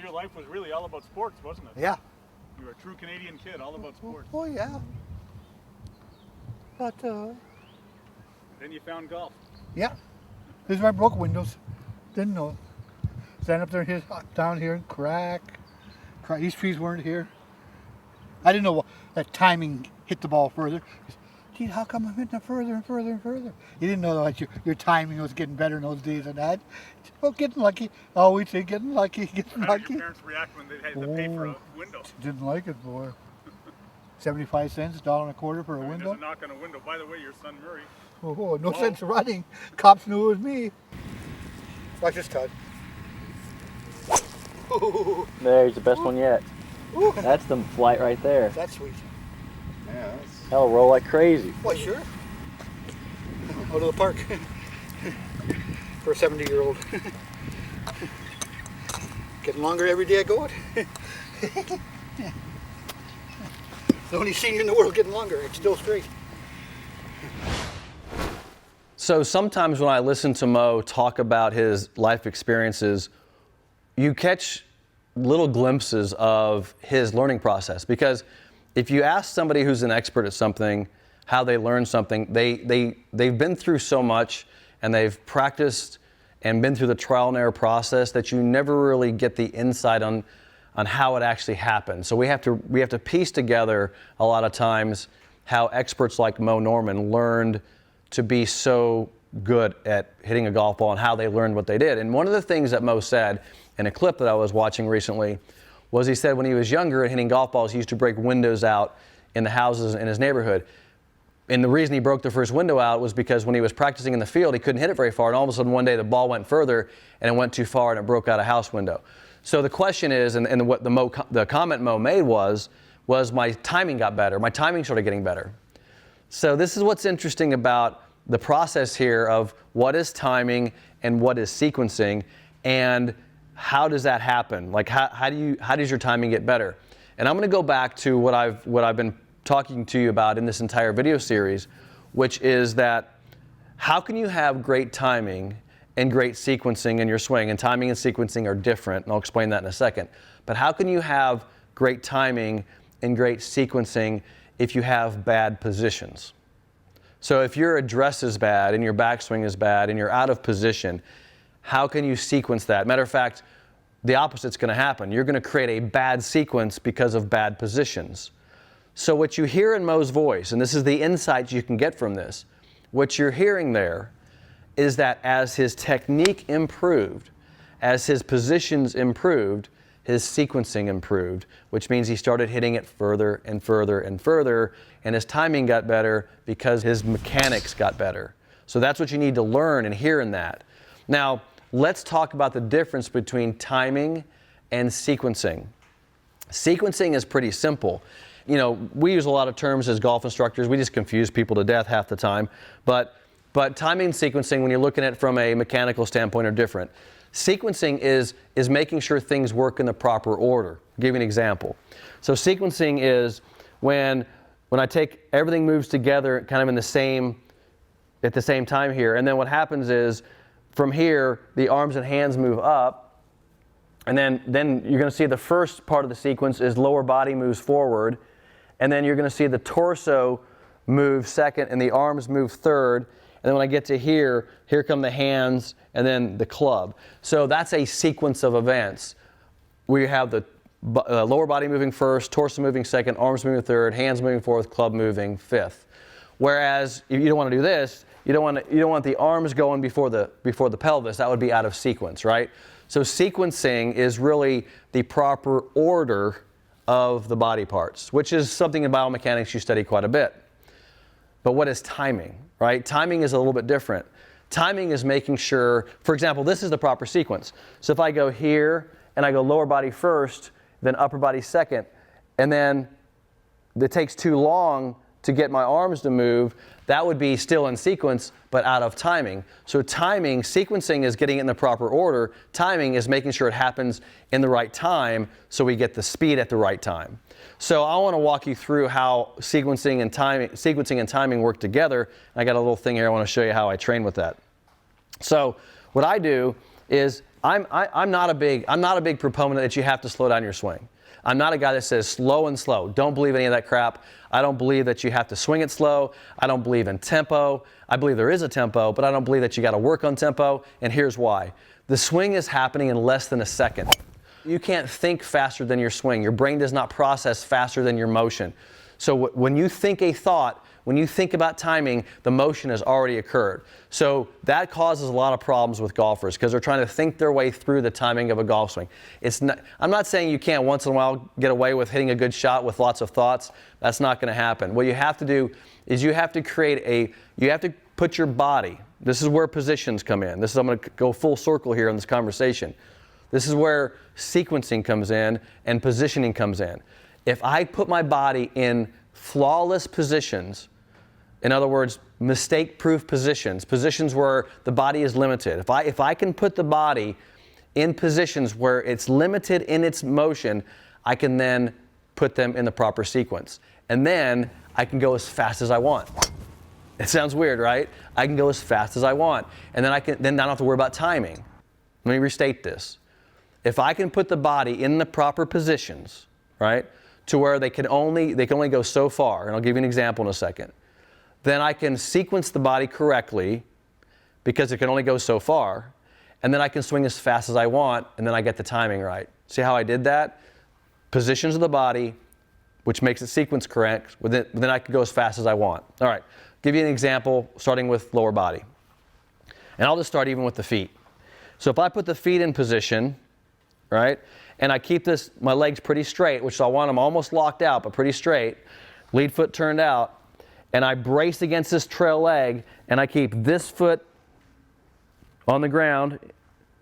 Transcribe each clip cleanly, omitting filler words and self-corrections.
your life was really all about sports, wasn't it? Yeah. You were a true Canadian kid, all about sports. Oh, yeah. But, Then you found golf. yeah. These are my broke windows. Didn't know. Stand up there, down here, and crack. These trees weren't here. I didn't know that timing hit the ball further. Gee, how come I'm hitting it further and further and further? You didn't know that your timing was getting better in those days and that. Oh, getting lucky. Always say getting lucky, getting How did lucky. your parents react when they had to pay for a window? Didn't like it, boy. 75 cents, $1.25 for a window. There's a knock on a window. By the way, your son Murray. Oh, no sense running. Cops knew it was me. Watch this, Todd. There's the best one yet. Ooh. That's the flight right there. That's sweet. Yeah, that's... That'll roll like crazy. Why, sure. Out of the park. For a 70-year-old. Getting longer every day I go it. The only senior in the world getting longer. It's still straight. So sometimes when I listen to Moe talk about his life experiences, you catch little glimpses of his learning process. Because if you ask somebody who's an expert at something how they learn something, they've been through so much and they've practiced and been through the trial and error process that you never really get the insight on how it actually happened. So we have to piece together a lot of times how experts like Moe Norman learned to be so good at hitting a golf ball and how they learned what they did. And one of the things that Moe said in a clip that I was watching recently was he said when he was younger and hitting golf balls, he used to break windows out in the houses in his neighborhood. And the reason he broke the first window out was because when he was practicing in the field, he couldn't hit it very far. And all of a sudden one day the ball went further and it went too far and it broke out a house window. So the question is, and what the comment Moe made was my timing got better. My timing started getting better. So this is what's interesting about the process here of what is timing and what is sequencing, and how does that happen? Like how does your timing get better? And I'm going to go back to what I've been talking to you about in this entire video series, which is that how can you have great timing and great sequencing in your swing? And timing and sequencing are different, and I'll explain that in a second. But how can you have great timing and great sequencing if you have bad positions? So if your address is bad and your backswing is bad and you're out of position, how can you sequence that? Matter of fact, the opposite's going to happen. You're going to create a bad sequence because of bad positions. So what you hear in Moe's voice, and this is the insight you can get from this, what you're hearing there is that as his technique improved, as his positions improved, his sequencing improved, which means he started hitting it further and further and further, and his timing got better because his mechanics got better. So that's what you need to learn and hear in that. Now, let's talk about the difference between timing and sequencing. Sequencing is pretty simple. You know, we use a lot of terms as golf instructors. We just confuse people to death half the time. But timing and sequencing, when you're looking at it from a mechanical standpoint, are different. Sequencing is making sure things work in the proper order. I'll give you an example. So sequencing is when I take everything moves together kind of at the same time here. And then what happens is from here, the arms and hands move up. And then you're going to see the first part of the sequence is lower body moves forward. And then you're going to see the torso move second and the arms move third. And then when I get to here come the hands and then the club. So that's a sequence of events. We have the lower body moving first, torso moving second, arms moving third, hands moving fourth, club moving fifth. Whereas if you don't want to do this, you don't want the arms going before the pelvis. That would be out of sequence, right? So sequencing is really the proper order of the body parts, which is something in biomechanics you study quite a bit. But what is timing, right? Timing is a little bit different. Timing is making sure, for example, this is the proper sequence. So if I go here and I go lower body first, then upper body second, and then it takes too long to get my arms to move, that would be still in sequence, but out of timing. So timing, sequencing is getting it in the proper order. Timing is making sure it happens in the right time so we get the speed at the right time. So I want to walk you through how sequencing and timing work together. I got a little thing here I want to show you how I train with that. So what I do is I'm not a big proponent that you have to slow down your swing. I'm not a guy that says slow and slow. Don't believe any of that crap. I don't believe that you have to swing it slow. I don't believe in tempo. I believe there is a tempo, but I don't believe that you got to work on tempo, and here's why. The swing is happening in less than a second. You can't think faster than your swing. Your brain does not process faster than your motion. So when you think a thought, when you think about timing, the motion has already occurred. So that causes a lot of problems with golfers because they're trying to think their way through the timing of a golf swing. I'm not saying you can't once in a while get away with hitting a good shot with lots of thoughts. That's not going to happen. What you have to do is you have to put your body, this is where positions come in. I'm going to go full circle here in this conversation. This is where sequencing comes in and positioning comes in. If I put my body in flawless positions, in other words, mistake-proof positions where the body is limited. If I can put the body in positions where it's limited in its motion, I can then put them in the proper sequence. And then I can go as fast as I want. It sounds weird, right? I can go as fast as I want. And then I don't have to worry about timing. Let me restate this. If I can put the body in the proper positions, right, to where they can only go so far, and I'll give you an example in a second, then I can sequence the body correctly because it can only go so far, and then I can swing as fast as I want, and then I get the timing right. See how I did that? Positions of the body, which makes it sequence correct, then I can go as fast as I want. All right, give you an example starting with lower body. And I'll just start even with the feet. So if I put the feet in position, right, and I keep my legs pretty straight, which I want them almost locked out, but pretty straight, lead foot turned out, and I brace against this trail leg, and I keep this foot on the ground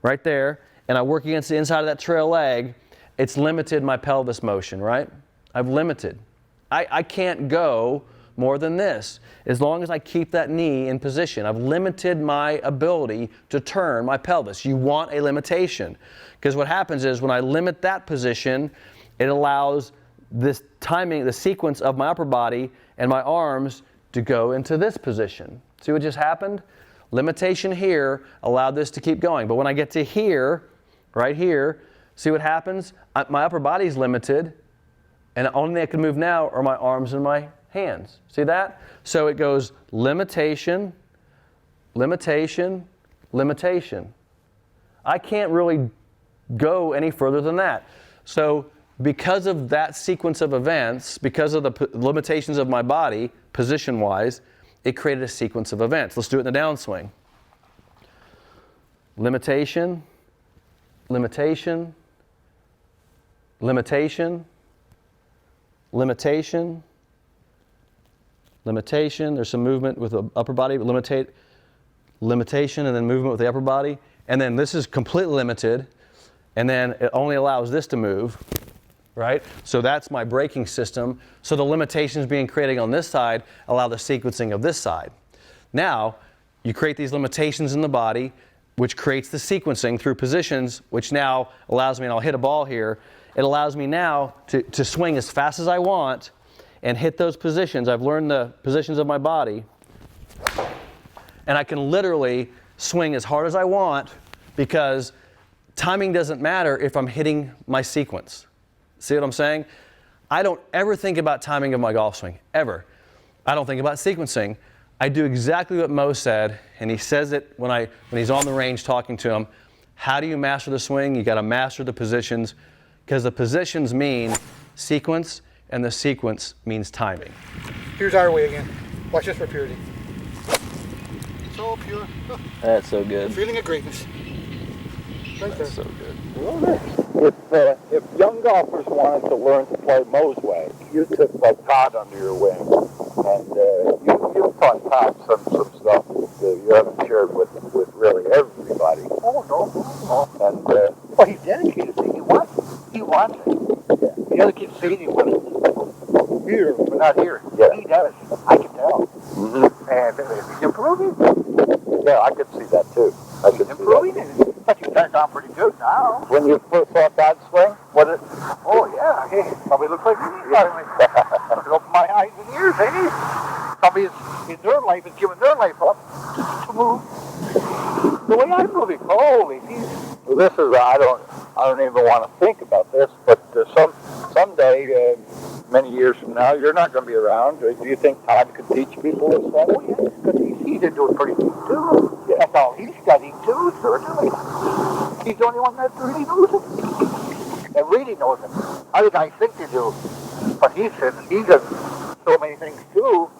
right there, and I work against the inside of that trail leg, it's limited my pelvis motion, right? I've limited. I can't go more than this. As long as I keep that knee in position, I've limited my ability to turn my pelvis. You want a limitation. Because what happens is when I limit that position, it allows this timing, the sequence of my upper body and my arms to go into this position. See what just happened? Limitation here allowed this to keep going. But when I get to here, right here, see what happens? My upper body's limited, and the only thing I can move now are my arms and my hands. See that? So it goes limitation, limitation, limitation. I can't really go any further than that. So because of that sequence of events, because of the limitations of my body, position-wise, it created a sequence of events. Let's do it in the downswing. Limitation, limitation, limitation, limitation, limitation. There's some movement with the upper body, but limitation, and then movement with the upper body. And then this is completely limited, and then it only allows this to move, right? So that's my braking system. So the limitations being created on this side allow the sequencing of this side. Now, you create these limitations in the body, which creates the sequencing through positions, which now allows me, and I'll hit a ball here, it allows me now to swing as fast as I want and hit those positions. I've learned the positions of my body, and I can literally swing as hard as I want because timing doesn't matter if I'm hitting my sequence. See what I'm saying? I don't ever think about timing of my golf swing, ever. I don't think about sequencing. I do exactly what Moe said, and he says it when he's on the range talking to him. How do you master the swing? You got to master the positions, because the positions mean sequence, and the sequence means timing. Here's our way again. Watch this for purity. So pure. That's so good. Feeling of greatness. Right there. That's so good. If young golfers wanted to learn to play Moe's way, you took like Todd under your wing, and you've taught Todd some stuff that you haven't shared with really everybody. Oh no. And well, he's dedicated to it. He wants it. Yeah. The other kids say he wants it here, but not here. Yeah. He does. I can tell. Mm-hmm. And he's improving. Yeah, I could see that too. He's improving. But you turned out pretty good now. When you first saw Todd swing, was it? Oh, yeah. He probably looks like me. It opened my eyes and ears, ain't he? Probably in their life is giving their life up to move the way I'm moving. Holy, he's Well, this is I don't even want to think about this, but someday, many years from now, you're not going to be around. Do you think Todd could teach people this stuff? Oh, yeah, because he's into it pretty deep, too. Yeah. That's all he's studying, too, certainly. He's the only one that really knows it. That really knows it. Other guys think they do. But he says he does so many things, too.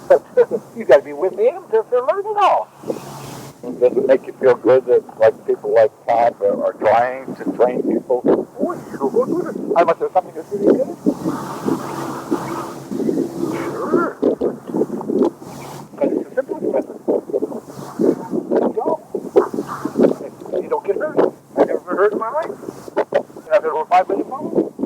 But you got to be with him to learn it all. Does it make you feel good that people like Todd are trying to train people? Oh, sure. I must have something that's really good. Sure. But it's a simple method. You don't get hurt. I never been hurt in my life. And I've been over 5 million pounds.